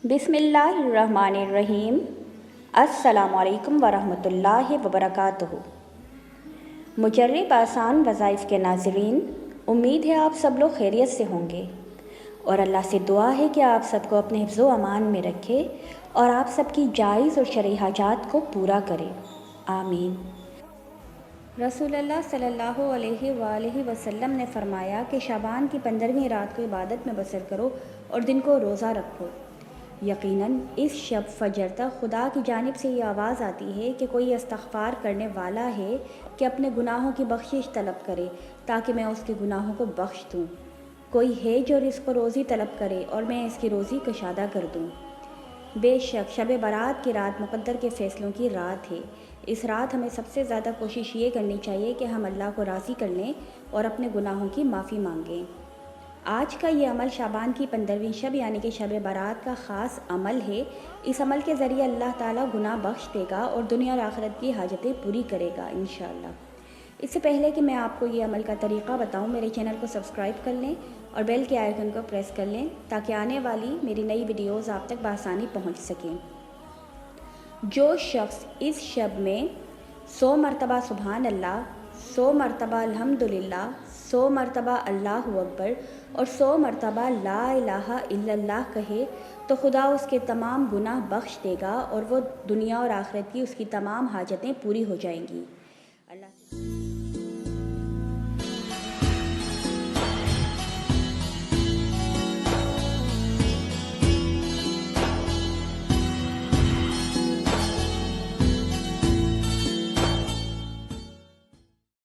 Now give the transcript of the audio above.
बिस्मिल्लाहिर्रहमानिर्रहीम। अस्सलामु अलैकुम वरहमतुल्लाहि वबरकातुहू। मुजर्रिब आसान वज़ाइफ के नाज़रीन, उम्मीद है आप सब लोग खैरियत से होंगे और अल्लाह से दुआ है कि आप सबको अपने हिफ्ज़ो अमान में रखे और आप सबकी जायज़ और शरई हाजात को पूरा करे, आमीन। रसूलुल्लाह सल्लल्लाहु अलैहि वसल्लम ने फ़रमाया कि शाबान की 15वीं रात को इबादत में बसर करो और दिन को रोज़ा रखो। यकीनन इस शब फजर तक खुदा की जानिब से ये आवाज़ आती है कि कोई इस्तग़फ़ार करने वाला है कि अपने गुनाहों की बख्शिश तलब करे ताकि मैं उसके गुनाहों को बख्श दूँ। कोई है जो रिज़्क़ रोज़ी तलब करे और मैं इसकी रोज़ी कशादा कर दूँ। बेशक शब बरात की रात मुक़द्दर के फ़ैसलों की रात है। इस रात हमें सबसे ज़्यादा कोशिश ये करनी चाहिए कि हम अल्लाह को राज़ी कर लें और अपने गुनाहों की माफ़ी मांगें। आज का ये अमल शाबान की 15वीं शब यानी कि शब बारात का ख़ास अमल है। इस अमल के ज़रिए अल्लाह ताला गुनाह बख्श देगा और दुनिया और आखिरत की हाजतें पूरी करेगा इंशाअल्लाह। इससे पहले कि मैं आपको ये अमल का तरीक़ा बताऊं, मेरे चैनल को सब्सक्राइब कर लें और बेल के आइकन को प्रेस कर लें ताकि आने वाली मेरी नई वीडियोज़ आप तक बआसानी पहुँच सकें। जो शख्स इस शब में 100 मरतबा सुबहान अल्लाह, 100 मरतबा अल्हम्दुलिल्लाह, 100 मरतबा अल्लाहु अकबर और 100 मरतबा ला इलाहा इल्लल्लाह कहे तो खुदा उसके तमाम गुनाह बख्श देगा और वो दुनिया और आखिरत की उसकी तमाम हाजतें पूरी हो जाएंगी।